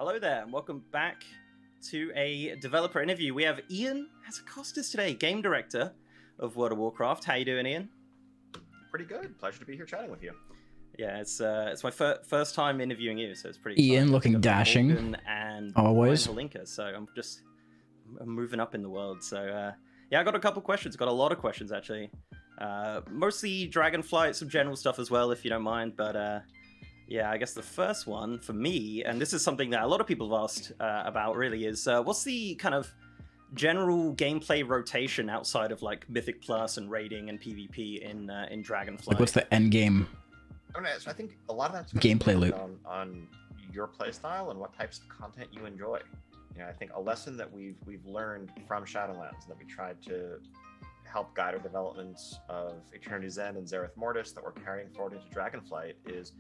Hello there, and welcome back to a developer interview. We have Ian Hazzikostas today, game director of World of Warcraft. How you doing, Ian? Pretty good. Pleasure to be here chatting with you. Yeah, it's my first time interviewing you, so it's pretty Ian exciting. looking dashing, and always. Valinka, so I'm moving up in the world. So yeah, I got a couple questions. Got a lot of questions actually. Mostly Dragonflight, some general stuff as well, if you don't mind. But yeah, I guess the first one for me, and this is something that a lot of people have asked about, really, is what's the kind of general gameplay rotation outside of like Mythic Plus and raiding and PvP in Dragonflight? Like, what's the end game? So I think a lot of that's gameplay loop on your playstyle and what types of content you enjoy. You know, I think a lesson that we've learned from Shadowlands that we tried to help guide our developments of Eternity's End and Zereth Mortis that we're carrying forward into Dragonflight is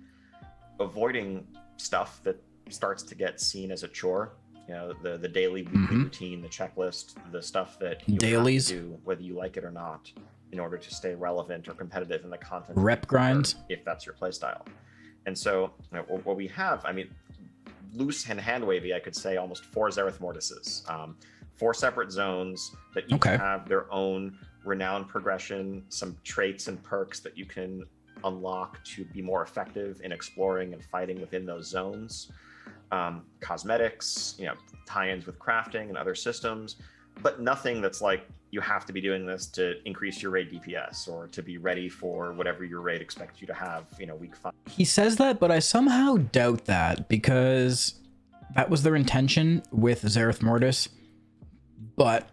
avoiding stuff that starts to get seen as a chore. You know, the daily, weekly routine, the checklist, the stuff that you dailies have to do, whether you like it or not, in order to stay relevant or competitive in the content. Rep grinds, if that's your playstyle. And so, you know, what we have, I mean, loose and hand wavy, I could say almost 4 Zereth Mortises, 4 separate zones that each have their own renown progression, some traits and perks that you can unlock to be more effective in exploring and fighting within those zones, cosmetics, you know, tie-ins with crafting and other systems, but nothing that's like you have to be doing this to increase your raid DPS or to be ready for whatever your raid expects you to have, you know, week 5. He says that, but I somehow doubt that, because that was their intention with Zereth Mortis, but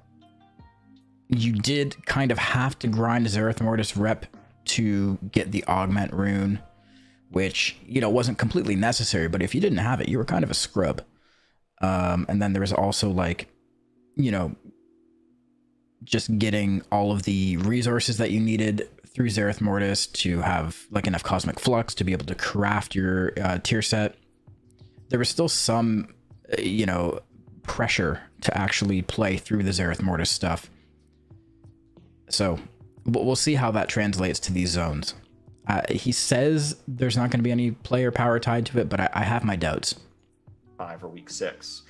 you did kind of have to grind Zereth Mortis rep to get the augment rune, which, you know, wasn't completely necessary, but if you didn't have it, you were kind of a scrub. And then there was also, like, you know, just getting all of the resources that you needed through Zereth Mortis to have like enough cosmic flux to be able to craft your tier set. There was still some, you know, pressure to actually play through the Zereth Mortis stuff. So we'll see how that translates to these zones. He says there's not going to be any player power tied to it, but I have my doubts. 5 or week 6.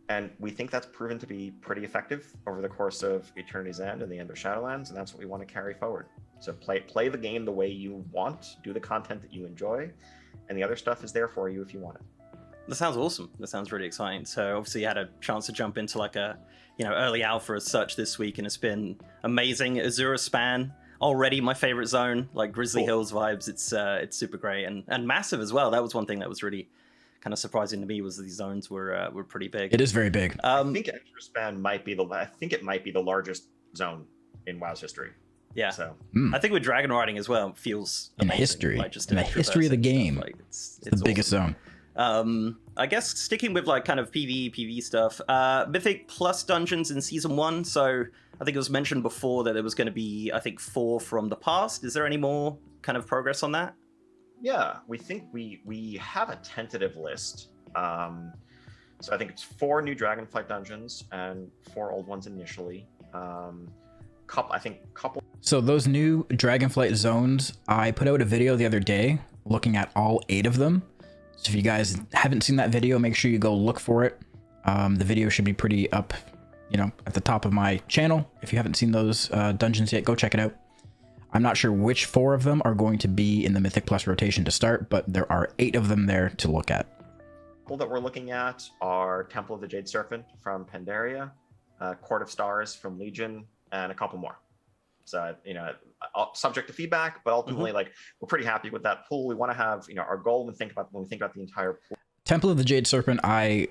And we think that's proven to be pretty effective over the course of Eternity's End and the end of Shadowlands, and that's what we want to carry forward. So play the game the way you want, do the content that you enjoy, and the other stuff is there for you if you want it. That sounds awesome. That sounds really exciting. So obviously you had a chance to jump into like a, you know, early alpha as such this week, and it's been amazing. Azura Span, already my favorite zone, like Grizzly Hills vibes. It's super great and massive as well. That was one thing that was really kind of surprising to me, was these zones were pretty big. It is very big. I think Azura Span might be the largest zone in WoW's history. Yeah. So I think with dragon riding as well, it feels in amazing. history, like just in the history of the game, like, it's the biggest awesome. zone. I guess sticking with like kind of PvE stuff, Mythic Plus dungeons in Season 1, so I think it was mentioned before that there was going to be, I think, 4 from the past. Is there any more kind of progress on that? Yeah, we think we have a tentative list. So I think it's 4 new Dragonflight dungeons and 4 old ones initially. Couple. So those new Dragonflight zones, I put out a video the other day looking at all 8 of them. So if you guys haven't seen that video, make sure you go look for it. The video should be pretty up, you know, at the top of my channel. If you haven't seen those dungeons yet, go check it out. I'm not sure which 4 of them are going to be in the Mythic Plus rotation to start, but there are 8 of them there to look at. That we're looking at are Temple of the Jade Serpent from Pandaria, Court of Stars from Legion, and a couple more. So, you know, subject to feedback, but ultimately, like, we're pretty happy with that pool. We want to have, you know, our goal when we think about the entire pool. Temple of the Jade Serpent, I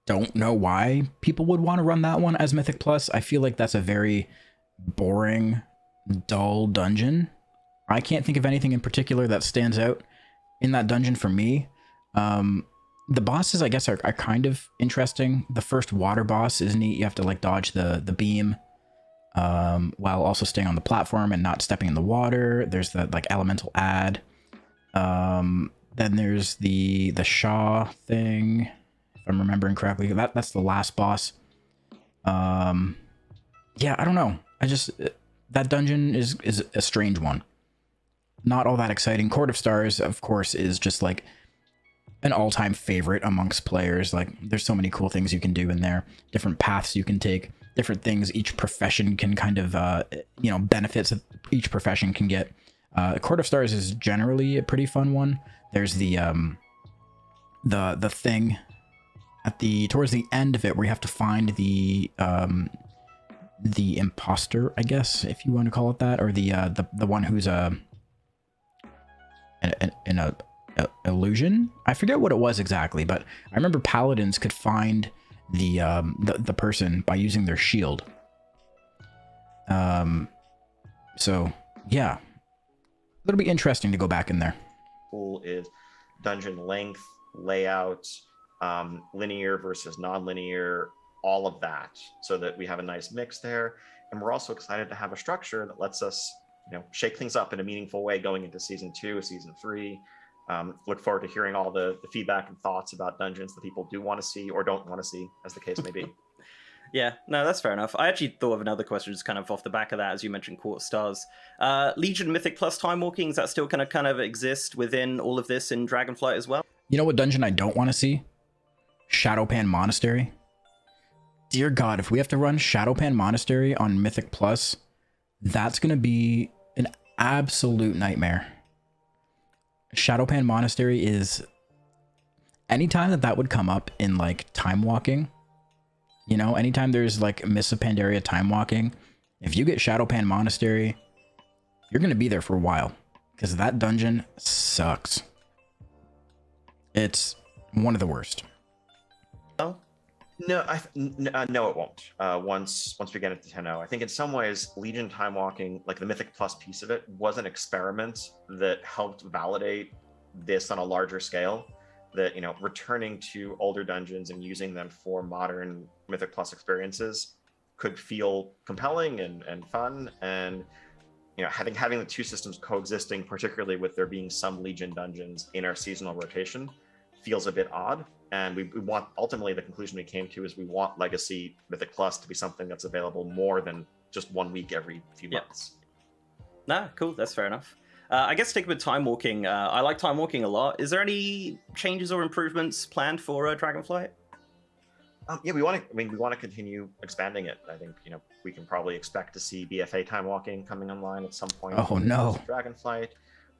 don't know why people would want to run that one as Mythic Plus. I feel like that's a very boring, dull dungeon. I can't think of anything in particular that stands out in that dungeon for me. The bosses, I guess, are kind of interesting. The first water boss is neat. You have to like dodge the beam while also staying on the platform and not stepping in the water. There's the like elemental ad. Then there's the Shaw thing, if I'm remembering correctly. That's the last boss. Yeah, I don't know. That dungeon is a strange one. Not all that exciting. Court of Stars, of course, is just like an all-time favorite amongst players. Like, there's so many cool things you can do in there, different paths you can take, different things each profession can kind of, benefits that each profession can get. Court of Stars is generally a pretty fun one. There's the thing towards the end of it where you have to find the imposter, I guess, if you want to call it that, or the one who's an illusion. I forget what it was exactly, but I remember paladins could find the person by using their shield. So yeah, it'll be interesting to go back in there. Cool is dungeon length, layout, linear versus non-linear, all of that, so that we have a nice mix there. And we're also excited to have a structure that lets us, shake things up in a meaningful way going into season 2, season 3. Look forward to hearing all the feedback and thoughts about dungeons that people do want to see or don't want to see, as the case may be. Yeah, no, that's fair enough. I actually thought of another question just kind of off the back of that, as you mentioned Court of Stars. Legion, Mythic Plus Timewalking, is that still going to kind of exist within all of this in Dragonflight as well? You know what dungeon I don't want to see? Shadowpan Monastery. Dear God, if we have to run Shadowpan Monastery on Mythic Plus, that's going to be an absolute nightmare. Shadowpan Monastery is... Anytime that would come up in, like, Timewalking, anytime there's, like, Mists of Pandaria Timewalking, if you get Shadowpan Monastery, you're going to be there for a while, because that dungeon sucks. It's one of the worst. Oh? No, no, it won't. Once we get into 10.0, I think in some ways, Legion Timewalking, like the Mythic Plus piece of it, was an experiment that helped validate this on a larger scale. That, returning to older dungeons and using them for modern Mythic Plus experiences could feel compelling and fun. And, having the two systems coexisting, particularly with there being some Legion dungeons in our seasonal rotation, feels a bit odd. And we want, ultimately, the conclusion we came to is we want Legacy Mythic Plus to be something that's available more than just 1 week every few months. Nah, cool. That's fair enough. I guess sticking with Timewalking, I like Timewalking a lot. Is there any changes or improvements planned for Dragonflight? Yeah, we want to continue expanding it. I think, we can probably expect to see BFA Timewalking coming online at some point. Oh, no. Dragonflight.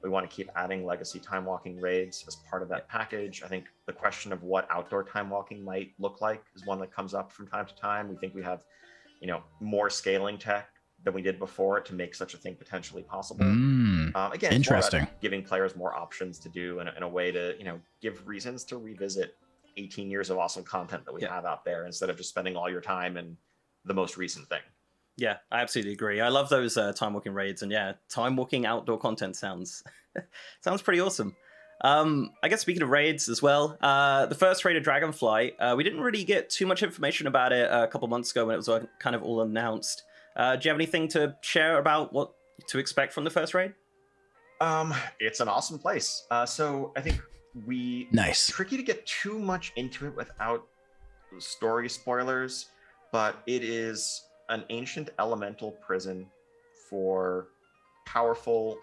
We want to keep adding Legacy Timewalking raids as part of that package. I think the question of what outdoor Timewalking might look like is one that comes up from time to time. We think we have, more scaling tech than we did before to make such a thing potentially possible. Again, interesting. Giving players more options to do in a way to, give reasons to revisit 18 years of awesome content that we have out there, instead of just spending all your time in the most recent thing. Yeah, I absolutely agree. I love those Timewalking raids, and Timewalking outdoor content sounds pretty awesome. I guess speaking of raids as well, the first raid of Dragonflight, we didn't really get too much information about it a couple months ago when it was kind of all announced. Do you have anything to share about what to expect from the first raid? It's an awesome place. So I think Nice. Tricky to get too much into it without story spoilers, but it is an ancient elemental prison for powerful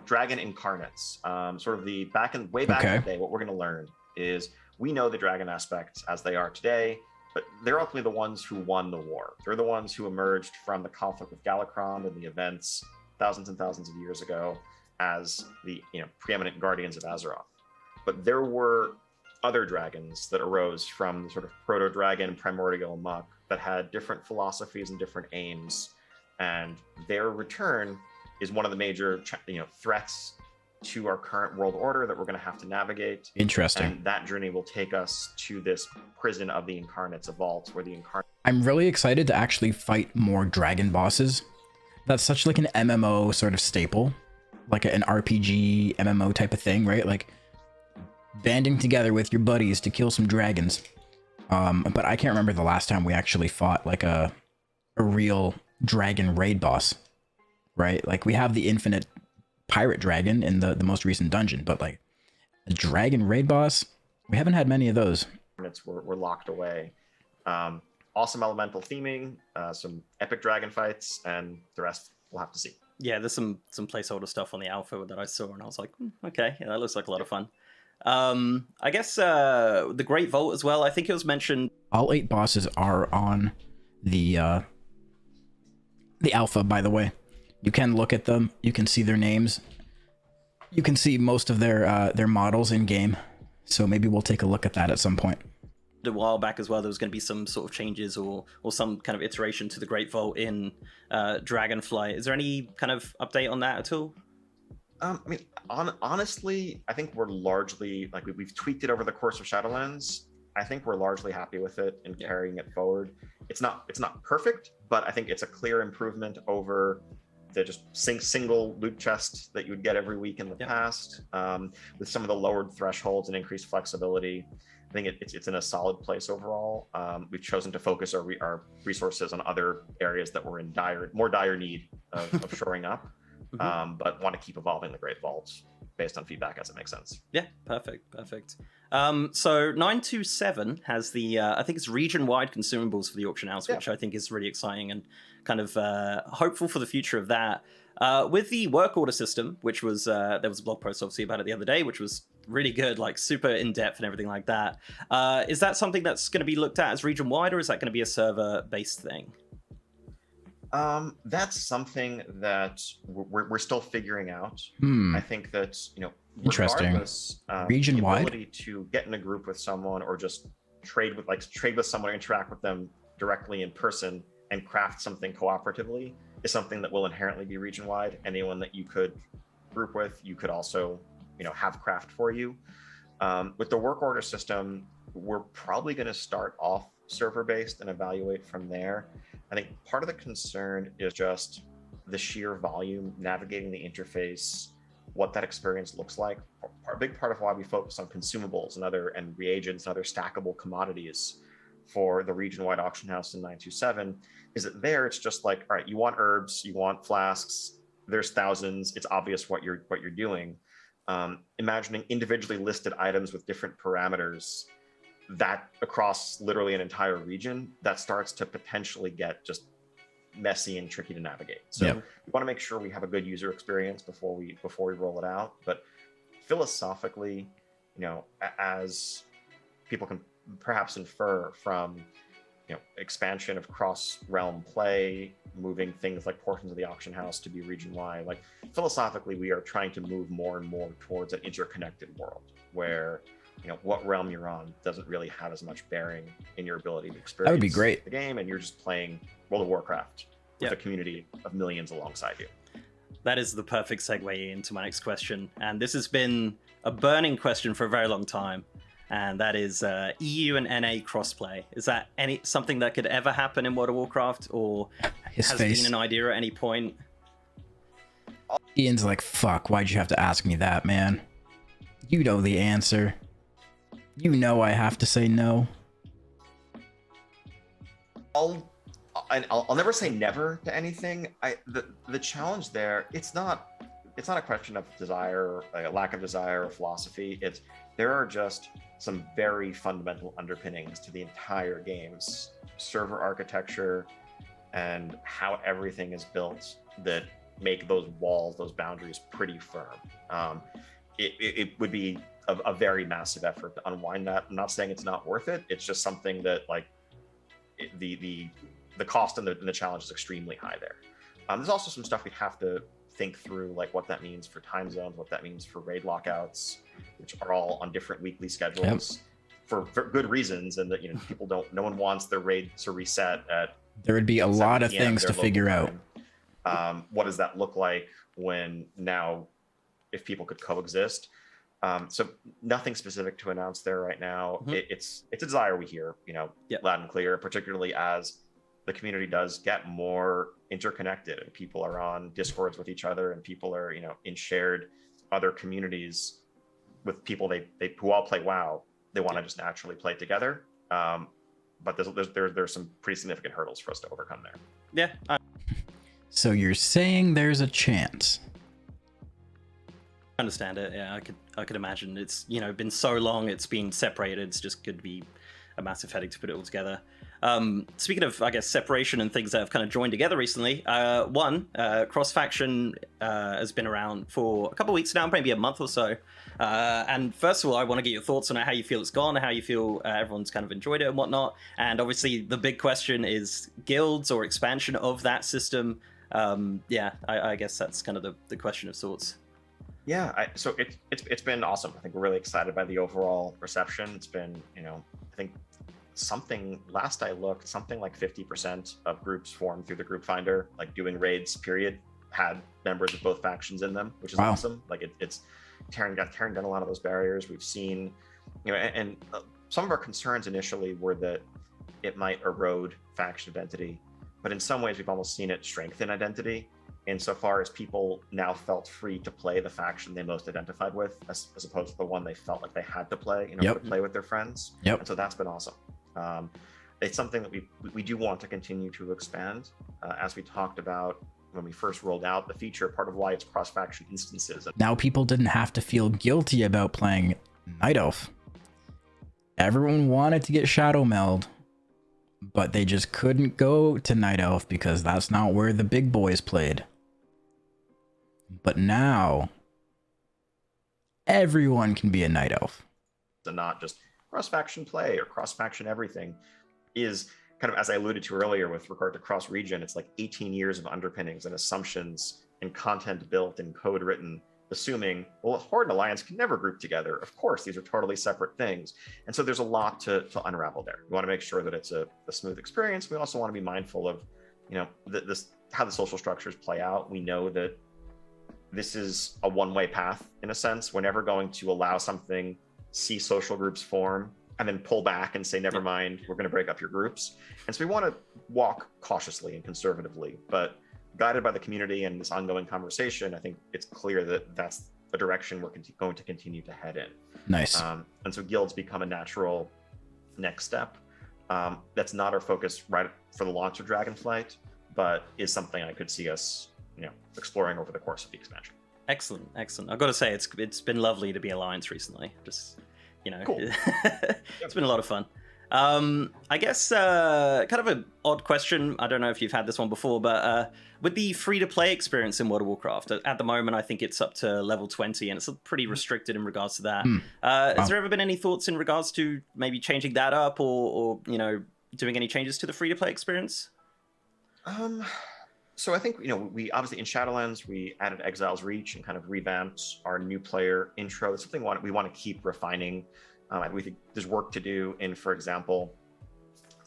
dragon incarnates. Sort of way back in the day, what we're going to learn is we know the dragon aspects as they are today, but they're ultimately the ones who won the war. They're the ones who emerged from the conflict with Galakron and the events thousands and thousands of years ago as the preeminent guardians of Azeroth. But there were other dragons that arose from the sort of proto-dragon primordial muck that had different philosophies and different aims, and their return is one of the major threats to our current world order that we're going to have to navigate. Interesting. And that journey will take us to this prison of the incarnates, a vault where the incarnates... I'm really excited to actually fight more dragon bosses. That's such like an MMO sort of staple, like an RPG MMO type of thing, right? Like banding together with your buddies to kill some dragons. But I can't remember the last time we actually fought like a real dragon raid boss, right? Like we have the infinite pirate dragon in the most recent dungeon, but like a dragon raid boss, we haven't had many of those. We're locked away. Awesome elemental theming, some epic dragon fights, and the rest we'll have to see. Yeah, there's some placeholder stuff on the alpha that I saw, and I was like, okay, yeah, that looks like a lot of fun. I guess the Great Vault as well. I think it was mentioned. All 8 bosses are on the alpha, by the way. You can look at them. You can see their names. You can see most of their models in game. So maybe we'll take a look at that at some point. A while back as well, there was going to be some sort of changes or some kind of iteration to the Great Vault in Dragonflight. Is there any kind of update on that at all? I mean, honestly, I think we're largely, like, we've tweaked it over the course of Shadowlands. I think we're largely happy with it and carrying it forward. It's not perfect, but I think it's a clear improvement over the just single loot chest that you would get every week in the past, with some of the lowered thresholds and increased flexibility. I think it's in a solid place overall. We've chosen to focus our resources on other areas that were in more dire need of shoring up, but want to keep evolving the Great Vaults based on feedback as it makes sense. Yeah, perfect. So 927 has the, I think it's region-wide consumables for the auction house, which I think is really exciting and kind of hopeful for the future of that. With the work order system, which was, there was a blog post obviously about it the other day, which was really good, like super in-depth and everything like that. Is that something that's going to be looked at as region-wide, or is that going to be a server-based thing? That's something that we're still figuring out. I think that, regardless, region-wide, the ability to get in a group with someone or just trade with someone or interact with them directly in person and craft something cooperatively is something that will inherently be region-wide. Anyone that you could group with, you could also, have craft for you. With the work order system, we're probably going to start off server-based and evaluate from there. I think part of the concern is just the sheer volume, navigating the interface, what that experience looks like. A big part of why we focus on consumables and reagents and other stackable commodities for the region-wide auction house in 927 is that there it's just like, all right, you want herbs, you want flasks, there's thousands, it's obvious what you're doing. Imagining individually listed items with different parameters that across literally an entire region, that starts to potentially get just messy and tricky to navigate. So we want to make sure we have a good user experience before we roll it out. But philosophically, as people can perhaps infer from expansion of cross-realm play, moving things like portions of the auction house to be region-wide, like philosophically we are trying to move more and more towards an interconnected world where what realm you're on doesn't really have as much bearing in your ability to experience that would be great. The game, and you're just playing World of Warcraft with a community of millions alongside you. That is the perfect segue into my next question, and this has been a burning question for a very long time, and that is EU and NA crossplay. Is that something that could ever happen in World of Warcraft, or has been an idea at any point? Ian's like, fuck, why'd you have to ask me that, man? You know the answer. I have to say no. I'll never say never to anything. The challenge there, it's not a question of desire, like a lack of desire or philosophy. There are just some very fundamental underpinnings to the entire game's server architecture and how everything is built that make those walls, those boundaries pretty firm. It would be a very massive effort to unwind that. I'm not saying it's not worth it. It's just something that the cost and the challenge is extremely high there. There's also some stuff we have to think through, like what that means for time zones, what that means for raid lockouts, which are all on different weekly schedules for good reasons, and that no one wants their raid to reset at. There would be a lot of things to figure out. What does that look like if people could coexist? So nothing specific to announce there right now. It's a desire we hear, loud and clear, particularly as the community does get more interconnected and people are on Discords with each other and people are, in shared other communities with people who all play WoW. They want to just naturally play together. But there's some pretty significant hurdles for us to overcome there. Yeah. So you're saying there's a chance? Understand it. Yeah, I could imagine. It's been so long. It's been separated. It's just could be a massive headache to put it all together. Speaking of, I guess, separation and things that have kind of joined together recently, cross-faction has been around for a couple of weeks now, maybe a month or so. And first of all, I want to get your thoughts on how you feel it's gone, how you feel everyone's kind of enjoyed it and whatnot. And obviously, the big question is guilds or expansion of that system. I guess that's kind of the question of sorts. Yeah, so it's been awesome. I think we're really excited by the overall reception. It's been, I think last I looked, something like 50% of groups formed through the group finder, like doing raids, period, had members of both factions in them, which is awesome. Like it's tearing down a lot of those barriers. We've seen, and some of our concerns initially were that it might erode faction identity, but in some ways we've almost seen it strengthen identity insofar as people now felt free to play the faction they most identified with, as opposed to the one they felt like they had to play in order to play with their friends. And so that's been awesome. It's something that we do want to continue to expand. As we talked about when we first rolled out the feature, part of why it's cross-faction instances. Now people didn't have to feel guilty about playing Night Elf. Everyone wanted to get Shadow Meld, but they just couldn't go to Night Elf because that's not where the big boys played. But now, everyone can be a Night Elf. And not just cross-faction play or cross-faction everything is kind of, as I alluded to earlier with regard to cross-region, it's like 18 years of underpinnings and assumptions and content built and code written, assuming, well, Horde and Alliance can never group together. Of course, these are totally separate things. And so there's a lot to unravel there. We want to make sure that it's a smooth experience. We also want to be mindful of, how the social structures play out. We know that this is a one-way path in a sense. We're never going to allow something, see social groups form, and then pull back and say, never mind, we're going to break up your groups. And so we want to walk cautiously and conservatively, but guided by the community and this ongoing conversation, I think it's clear that that's the direction we're going to continue to head in. Nice. And so guilds become a natural next step. That's not our focus right for the launch of Dragonflight, but is something I could see us exploring over the course of the expansion. Excellent. I've got to say, it's been lovely to be Alliance recently. Just, cool. It's been a lot of fun. I guess kind of an odd question. I don't know if you've had this one before, but with the free-to-play experience in World of Warcraft, at the moment, I think it's up to level 20, and it's pretty restricted in regards to that. Has there ever been any thoughts in regards to maybe changing that up or doing any changes to the free-to-play experience? So I think, we obviously in Shadowlands, we added Exile's Reach and kind of revamped our new player intro. It's something we want to keep refining. We think there's work to do in, for example,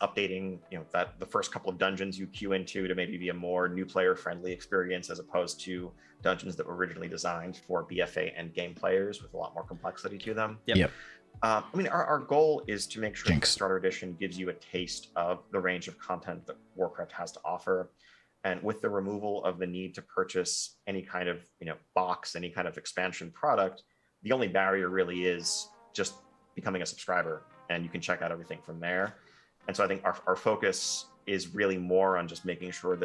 updating, that the first couple of dungeons you queue into to maybe be a more new player friendly experience as opposed to dungeons that were originally designed for BFA and game players with a lot more complexity to them. Yep. Our goal is to make sure the Starter Edition gives you a taste of the range of content that Warcraft has to offer. And with the removal of the need to purchase any kind of, box, any kind of expansion product, the only barrier really is just becoming a subscriber, and you can check out everything from there. And so I think our focus is really more on just making sure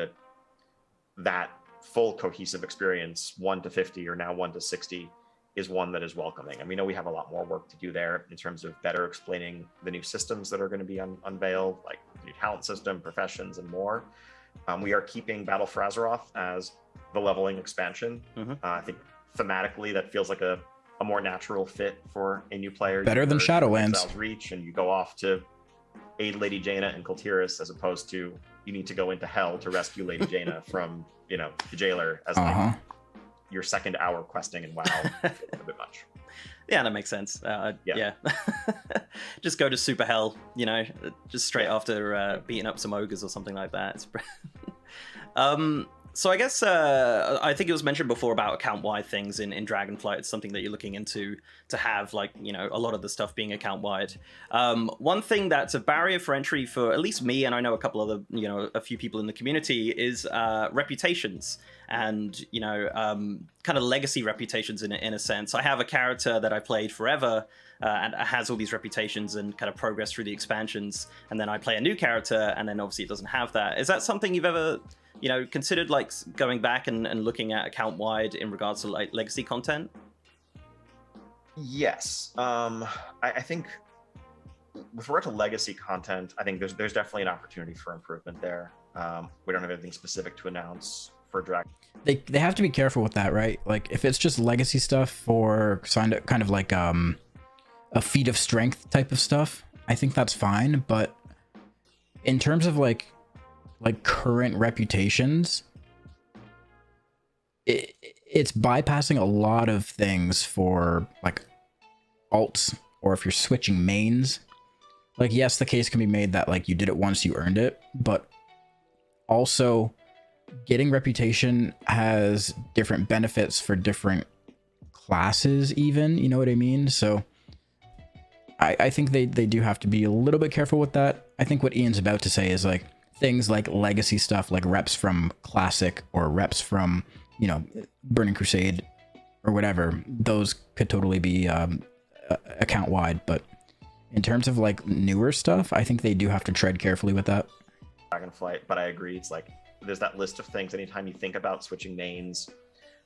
that full cohesive experience, 1 to 50 or now 1 to 60, is one that is welcoming. And we know we have a lot more work to do there in terms of better explaining the new systems that are going to be unveiled, like the new talent system, professions, and more. We are keeping Battle for Azeroth as the leveling expansion. I think thematically that feels like a more natural fit for a new player. Better than Shadowlands. Reach, and you go off to aid Lady Jaina and Kultiris, as opposed to you need to go into hell to rescue Lady Jaina from the jailer as like your second hour questing in WoW. A bit much. Yeah, that makes sense. Yeah. Just go to super hell, just straight after beating up some ogres or something like that. So I guess I think it was mentioned before about account-wide things in Dragonflight. It's something that you're looking into to have, like, a lot of the stuff being account-wide. One thing that's a barrier for entry for at least me, and I know a couple other, a few people in the community, is reputations and, kind of legacy reputations in a sense. I have a character that I played forever and has all these reputations and kind of progress through the expansions. And then I play a new character and then obviously it doesn't have that. Is that something you've ever considered, like going back and looking at account wide in regards to like legacy content? Yes. I think with regard to legacy content, I think there's definitely an opportunity for improvement there. We don't have anything specific to announce for Dragon. They have to be careful with that, right? Like if it's just legacy stuff for kind of like a feat of strength type of stuff, I think that's fine. But in terms of like current reputations, it's bypassing a lot of things for like alts, or if you're switching mains. Like yes, the case can be made that like you did it once, you earned it, but also getting reputation has different benefits for different classes even, you know what I mean? So I think they do have to be a little bit careful with that. I think what Ian's about to say is like things like legacy stuff, like reps from Classic or reps from, you know, Burning Crusade or whatever, those could totally be account wide. But in terms of like newer stuff, I think they do have to tread carefully with that. Dragonflight, but I agree. It's like there's that list of things anytime you think about switching mains,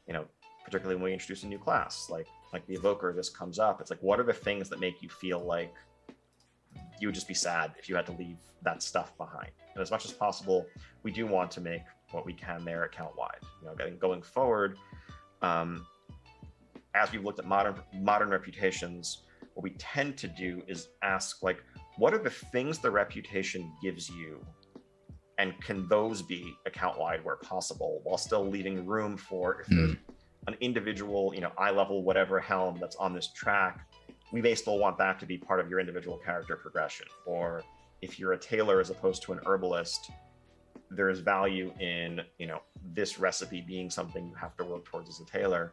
you know, particularly when we introduce a new class, like the Evoker, this comes up. It's like, what are the things that make you feel like you would just be sad if you had to leave that stuff behind? And as much as possible, we do want to make what we can there account wide. You know, going forward, as we've looked at modern reputations, what we tend to do is ask, like, what are the things the reputation gives you? And can those be account wide where possible, while still leaving room for if there's an individual, you know, eye level, whatever helm that's on this track, we may still want that to be part of your individual character progression. Or if you're a tailor as opposed to an herbalist, there is value in, you know, this recipe being something you have to work towards as a tailor,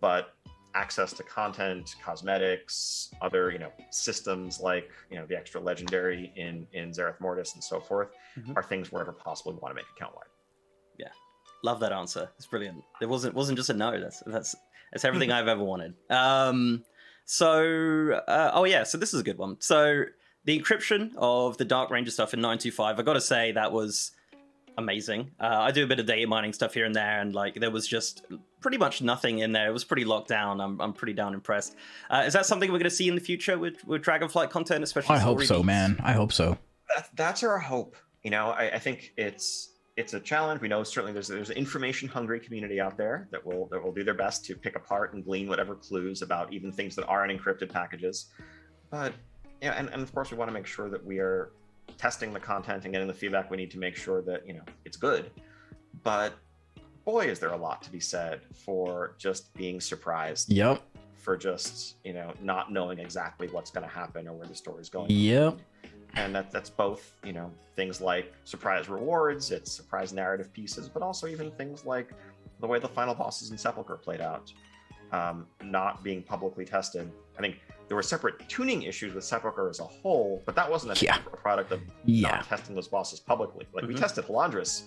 but access to content, cosmetics, other, you know, systems like, you know, the extra legendary in Zereth Mortis and so forth are things wherever possible we want to make account wide. Yeah, love that answer. It's brilliant. It wasn't just a no. That's everything I've ever wanted. So this is a good one. So the encryption of the Dark Ranger stuff in 925, I got to say that was amazing. I do a bit of data mining stuff here and there, and like there was just pretty much nothing in there. It was pretty locked down. I'm pretty down impressed. Is that something we're going to see in the future with Dragonflight content, especially? I hope so, man. I hope so. That's our hope. You know, I think it's a challenge. We know certainly there's an information hungry community out there that will do their best to pick apart and glean whatever clues about even things that aren't encrypted packages. But yeah, and of course we want to make sure that we are testing the content and getting the feedback we need to make sure that, you know, it's good. But boy, is there a lot to be said for just being surprised. Yep. For just, you know, not knowing exactly what's going to happen or where the story's going. Yep. And that's both, you know, things like surprise rewards, it's surprise narrative pieces, but also even things like the way the final bosses in Sepulchre played out, not being publicly tested. I think there were separate tuning issues with Sepulchre as a whole, but that wasn't a product of not testing those bosses publicly. Like we tested Halandris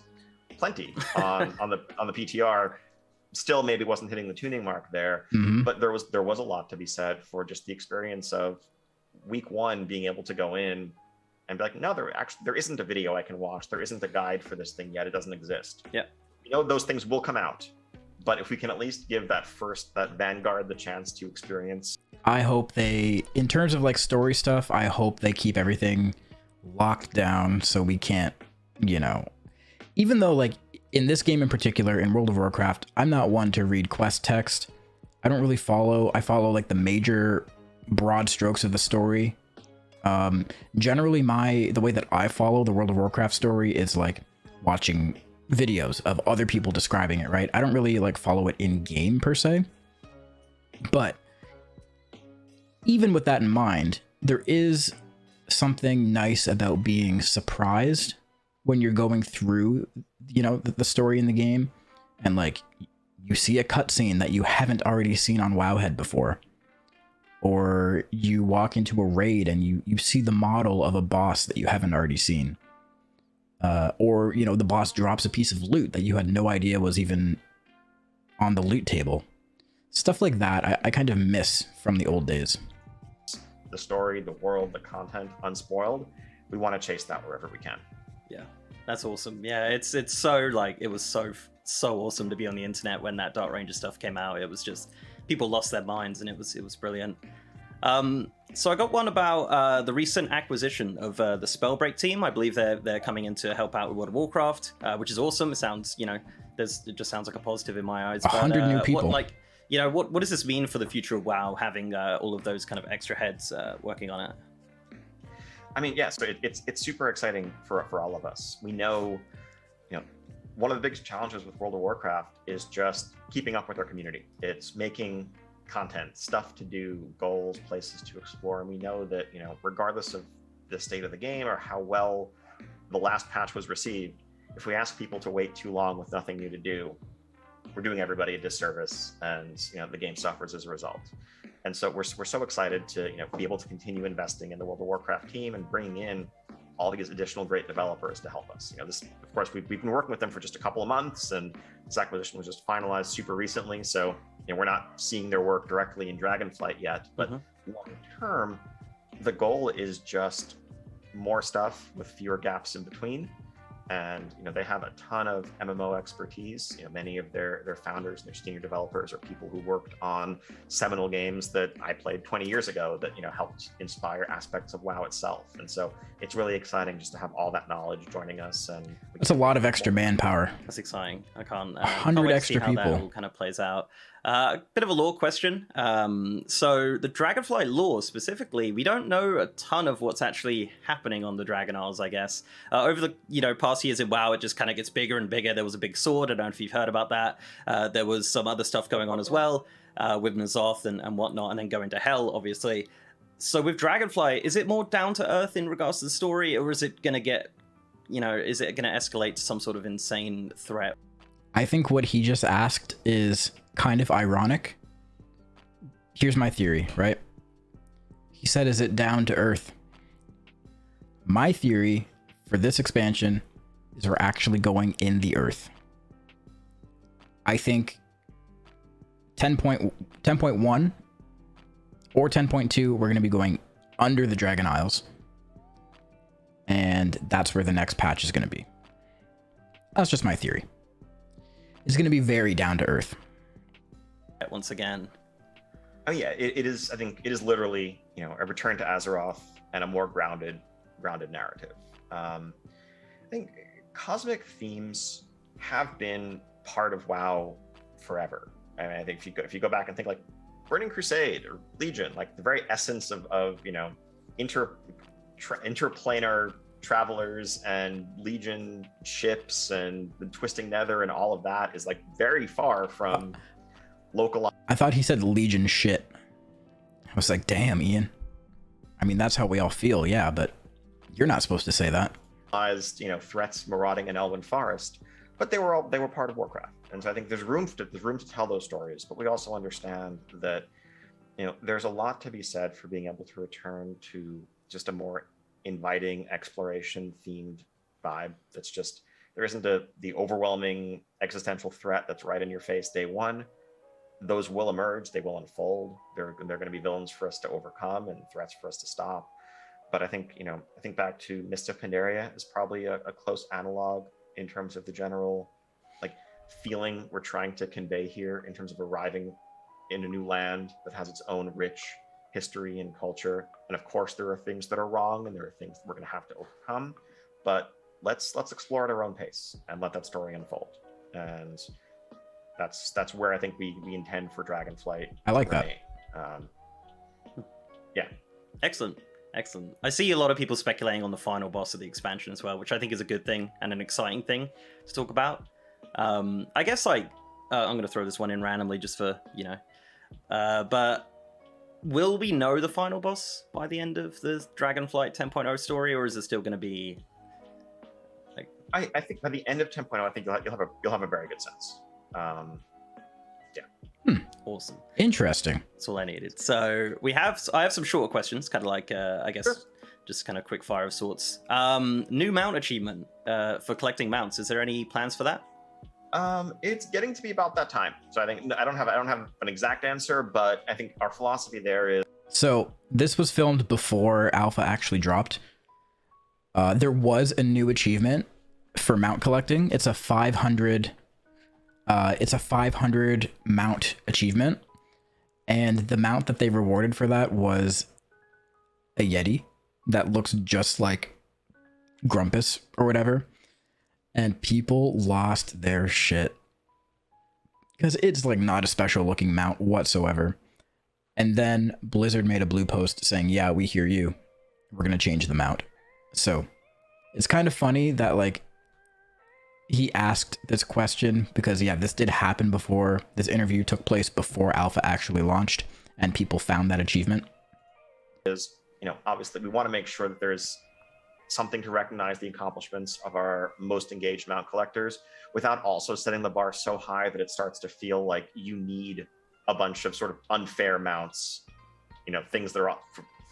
plenty on the PTR, still maybe wasn't hitting the tuning mark there, but there was a lot to be said for just the experience of week one being able to go in and be like, no, there isn't a video I can watch. There isn't a guide for this thing yet. It doesn't exist. Yeah. You know, those things will come out. But if we can at least give that vanguard the chance to experience. I hope in terms of like story stuff, I hope they keep everything locked down so we can't, you know, even though like in this game in particular, in World of Warcraft, I'm not one to read quest text. I don't really I follow like the major broad strokes of the story. Generally the way that I follow the World of Warcraft story is like watching videos of other people describing it, right? I don't really like follow it in game per se, but even with that in mind, there is something nice about being surprised when you're going through, you know, the story in the game, and like you see a cutscene that you haven't already seen on Wowhead before, or you walk into a raid and you see the model of a boss that you haven't already seen. Or, you know, the boss drops a piece of loot that you had no idea was even on the loot table. Stuff like that, I kind of miss from the old days. The story, the world, the content unspoiled. We want to chase that wherever we can. Yeah, that's awesome. Yeah, it's so like, it was so awesome to be on the internet when that Dark Ranger stuff came out. It was just, people lost their minds and it was brilliant. So I got one about the recent acquisition of the Spellbreak team. I believe they're coming in to help out with World of Warcraft, which is awesome. It sounds, it just sounds like a positive in my eyes. 100 new people. What does this mean for the future of WoW, having all of those kind of extra heads working on it? I mean, yeah, so it's super exciting for all of us. We know, one of the biggest challenges with World of Warcraft is just keeping up with our community. It's making content, stuff to do, goals, places to explore. And we know that, regardless of the state of the game or how well the last patch was received, if we ask people to wait too long with nothing new to do, we're doing everybody a disservice, and the game suffers as a result. And so we're so excited to be able to continue investing in the World of Warcraft team and bringing in all these additional great developers to help us. This, of course, we've been working with them for just a couple of months, and this acquisition was just finalized super recently. So we're not seeing their work directly in Dragonflight yet, but long term, the goal is just more stuff with fewer gaps in between. And they have a ton of MMO expertise. Many of their founders and their senior developers are people who worked on seminal games that I played 20 years ago that helped inspire aspects of WoW itself. And so it's really exciting just to have all that knowledge joining us. And it's a lot of extra manpower. That's exciting. I can't 100 extra see how people. That all kind of plays out. A bit of a lore question. So the Dragonflight lore specifically, we don't know a ton of what's actually happening on the Dragon Isles, I guess. Over the past years in WoW, it just kind of gets bigger and bigger. There was a big sword. I don't know if you've heard about that. There was some other stuff going on as well with N'Zoth and whatnot, and then going to Hell, obviously. So with Dragonflight, is it more down to earth in regards to the story, or is it going to get, is it going to escalate to some sort of insane threat? I think what he just asked is kind of ironic. Here's my theory, right? He said, is it down to earth? My theory for this expansion is we're actually going in the earth. I think 10.1 or 10.2, we're going to be going under the Dragon Isles. And that's where the next patch is going to be. That's just my theory. It's going to be very down to earth. Once again. Oh yeah, it is. I think it is literally, a return to Azeroth and a more grounded narrative. I think cosmic themes have been part of WoW forever. I mean, I think if you go back and think like Burning Crusade or Legion, like the very essence of interplanar travelers and Legion ships and the Twisting Nether and all of that is like very far from localized. I thought he said Legion shit. I was like, damn, Ian. I mean, that's how we all feel, yeah, but you're not supposed to say that. Threats marauding in Elven Forest, but they were part of Warcraft, and so I think there's room to tell those stories. But we also understand that there's a lot to be said for being able to return to just a more inviting exploration themed vibe. That's just, there isn't the overwhelming existential threat that's right in your face day one. Those will emerge, they will unfold. They're going to be villains for us to overcome and threats for us to stop. But I think back to Mist of Pandaria is probably a close analog in terms of the general feeling we're trying to convey here in terms of arriving in a new land that has its own rich history and culture. And of course there are things that are wrong and there are things that we're going to have to overcome, but let's explore at our own pace and let that story unfold. And that's where I think we intend for Dragonflight. I like that. Yeah. Excellent. I see a lot of people speculating on the final boss of the expansion as well, which I think is a good thing and an exciting thing to talk about. I guess I'm going to throw this one in randomly just for, but will we know the final boss by the end of the Dragonflight 10.0 story, or is it still going to be I think by the end of 10.0, I think you'll have a very good sense. Awesome. Interesting. That's all I needed. So I have some shorter questions, kind of like I guess sure. Just kind of quick fire of sorts. New mount achievement for collecting mounts. Is there any plans for that? It's getting to be about that time. So I think I don't have an exact answer, but I think our philosophy there is. So this was filmed before Alpha actually dropped. There was a new achievement for mount collecting. It's a 500 mount achievement, And the mount that they rewarded for that was a Yeti that looks just like Grumpus or whatever. And people lost their shit. Because it's like not a special looking mount whatsoever. And then Blizzard made a blue post saying, yeah, we hear you. We're going to change the mount. So it's kind of funny that like he asked this question because, yeah, this did happen before. This interview took place before Alpha actually launched and people found that achievement. Is, obviously we want to make sure that there's something to recognize the accomplishments of our most engaged mount collectors without also setting the bar so high that it starts to feel like you need a bunch of sort of unfair mounts, things that are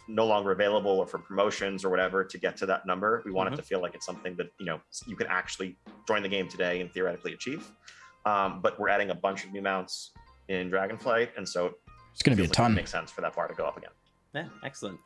no longer available or for promotions or whatever to get to that number. We want it to feel like it's something that, you can actually join the game today and theoretically achieve. But we're adding a bunch of new mounts in Dragonflight. And so it's going to be a ton. It makes sense for that bar to go up again. Yeah, excellent.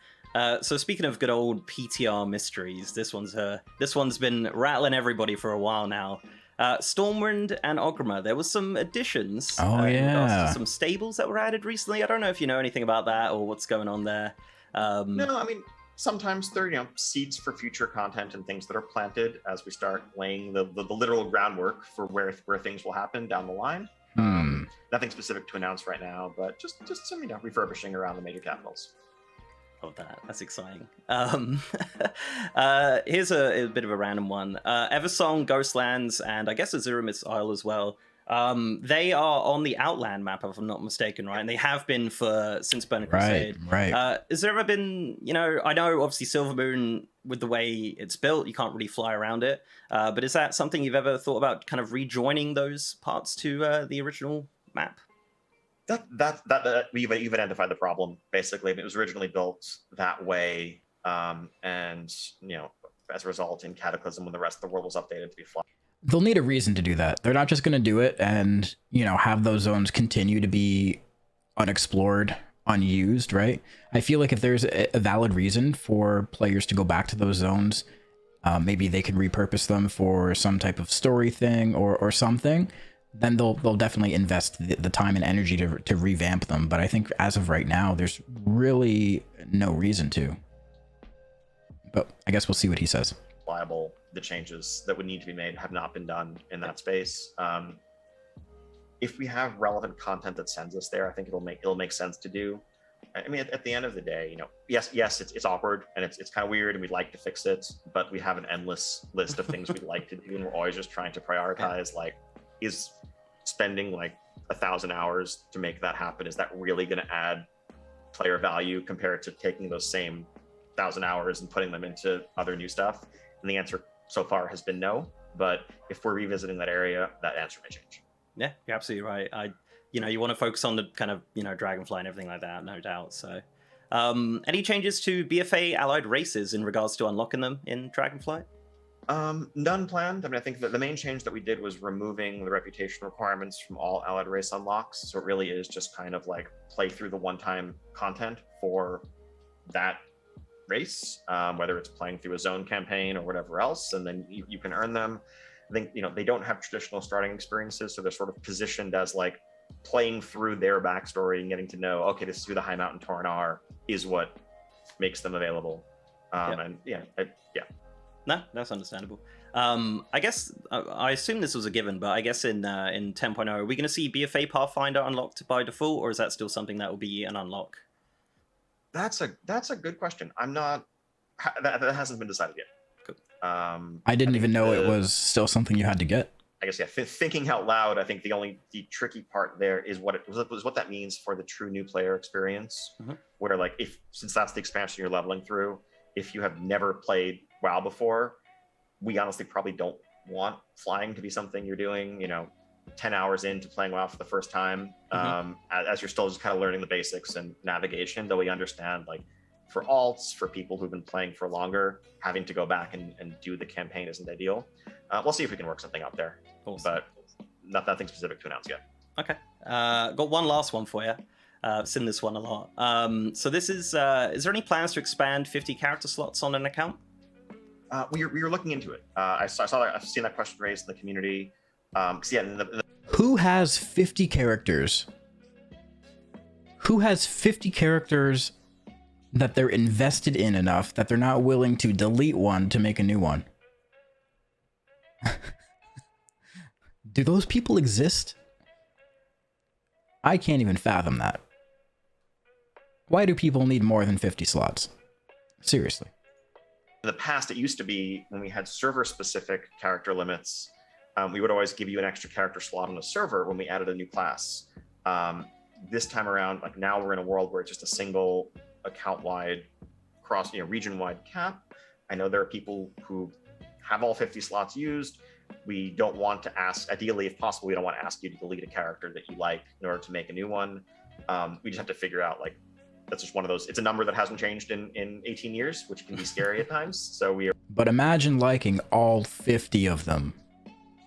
So speaking of good old PTR mysteries, this one's been rattling everybody for a while now. Stormwind and Ogrima, there was some additions. Oh, in regards yeah. to some stables that were added recently. I don't know if you know anything about that or what's going on there. No, I mean, sometimes they're, seeds for future content and things that are planted as we start laying the literal groundwork for where things will happen down the line. Nothing specific to announce right now, but just some, refurbishing around the major capitals. Oh, that's exciting. Here's a bit of a random one. Eversong, Ghostlands, and I guess Azura's Isle as well. They are on the Outland map, if I'm not mistaken, right? And they have been since Burning Crusade. Right. Has there ever been, I know obviously Silvermoon, with the way it's built, you can't really fly around it. But is that something you've ever thought about kind of rejoining those parts to the original map? That we've identified the problem. Basically, it was originally built that way, and as a result, in Cataclysm, when the rest of the world was updated to be fly. They'll need a reason to do that. They're not just going to do it and have those zones continue to be unexplored, unused, right? I feel like if there's a valid reason for players to go back to those zones, maybe they can repurpose them for some type of story thing or something. Then they'll definitely invest the time and energy to revamp them. But I think as of right now, there's really no reason to. But I guess we'll see what he says. Liable, the changes that would need to be made have not been done in that space. If we have relevant content that sends us there, I think it'll make sense to do. I mean, at the end of the day, yes, it's awkward and it's kind of weird, and we'd like to fix it, but we have an endless list of things we'd like to do, and we're always just trying to prioritize. Like, is spending like 1,000 hours to make that happen, is that really going to add player value compared to taking those same 1,000 hours and putting them into other new stuff? And the answer so far has been no. But if we're revisiting that area, that answer may change. Yeah, you're absolutely right. You want to focus on the kind of, Dragonfly and everything like that, no doubt. So, any changes to BFA allied races in regards to unlocking them in Dragonflight? None planned. I mean, I think that the main change that we did was removing the reputation requirements from all allied race unlocks. So it really is just kind of like play through the one-time content for that race, whether it's playing through a zone campaign or whatever else, and then you can earn them. I think, they don't have traditional starting experiences, so they're sort of positioned as like playing through their backstory and getting to know, okay, this is who the High Mountain Tauren are, is what makes them available. And yeah. No, that's understandable. I guess I assume this was a given, but I guess in 10.0, are we going to see BFA Pathfinder unlocked by default, or is that still something that will be an unlock? That's a good question. I'm not. That hasn't been decided yet. Cool. I didn't even know it was still something you had to get. I guess thinking out loud, I think the tricky part there is what that means for the true new player experience. Mm-hmm. Where like since that's the expansion you're leveling through, if you have never played WoW before, we honestly probably don't want flying to be something you're doing, 10 hours into playing WoW for the first time, as you're still just kind of learning the basics and navigation, though we understand, like, for alts, for people who've been playing for longer, having to go back and do the campaign isn't ideal. We'll see if we can work something out there, awesome. But nothing specific to announce yet. Okay. Got one last one for you. I've seen this one a lot. So this is there any plans to expand 50 character slots on an account? We were looking into it. I've seen that question raised in the community. Who has 50 characters? Who has 50 characters that they're invested in enough that they're not willing to delete one to make a new one? Do those people exist? I can't even fathom that. Why do people need more than 50 slots? Seriously. In the past, it used to be when we had server-specific character limits, we would always give you an extra character slot on the server when we added a new class. This time around, like now we're in a world where it's just a single account-wide, region-wide cap. I know there are people who have all 50 slots used. We don't want to ask, ideally, if possible, we don't want to ask you to delete a character that you like in order to make a new one. We just have to figure out, like, that's just one of those, it's a number that hasn't changed in 18 years, which can be scary at times. So we are. But imagine liking all 50 of them.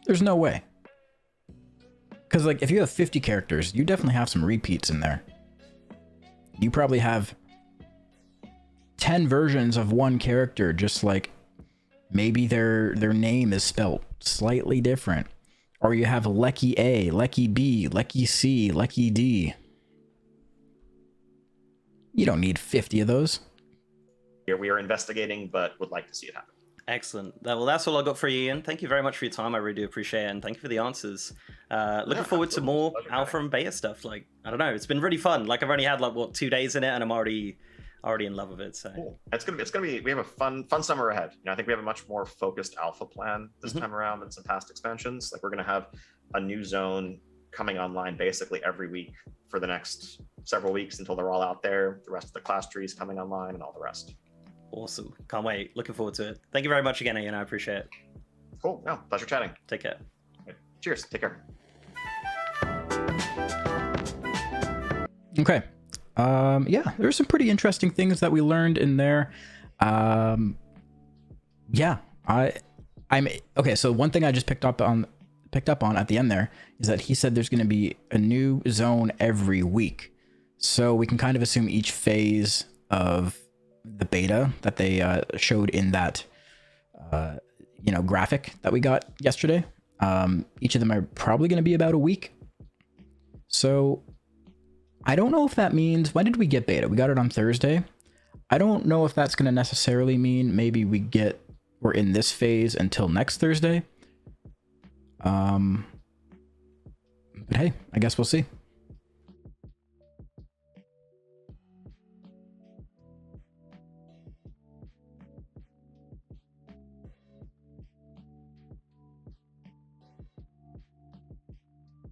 There's no way. Because, like, if you have 50 characters, you definitely have some repeats in there. You probably have 10 versions of one character, just like maybe their name is spelt slightly different. Or you have Lecky A, Lecky B, Lecky C, Lecky D. You don't need 50 of those. We are investigating, but would like to see it happen. Excellent. Well, that's all I got for you, Ian. Thank you very much for your time. I really do appreciate it, and thank you for the answers. Looking forward to more alpha and beta stuff. Like, I don't know, it's been really fun. Like, I've only had like 2 days in it, and I'm already in love with it. So cool. It's gonna be. We have a fun summer ahead. I think we have a much more focused alpha plan this time around than some past expansions. Like, we're gonna have a new zone coming online basically every week for the next several weeks until they're all out there. The rest of the class trees coming online and all the rest. Awesome. Can't wait. Looking forward to it. Thank you very much again, Ian. I appreciate it. Cool. No, pleasure chatting. Take care. Cheers. Take care. Okay. Yeah, there's some pretty interesting things that we learned in there. Yeah, I'm okay. So one thing I just picked up on at the end there is that he said there's going to be a new zone every week. So we can kind of assume each phase of the beta that they showed in that graphic that we got yesterday. Each of them are probably going to be about a week. So I don't know if that means, when did we get beta? We got it on Thursday. I don't know if that's going to necessarily mean maybe we're in this phase until next Thursday. But hey, I guess we'll see.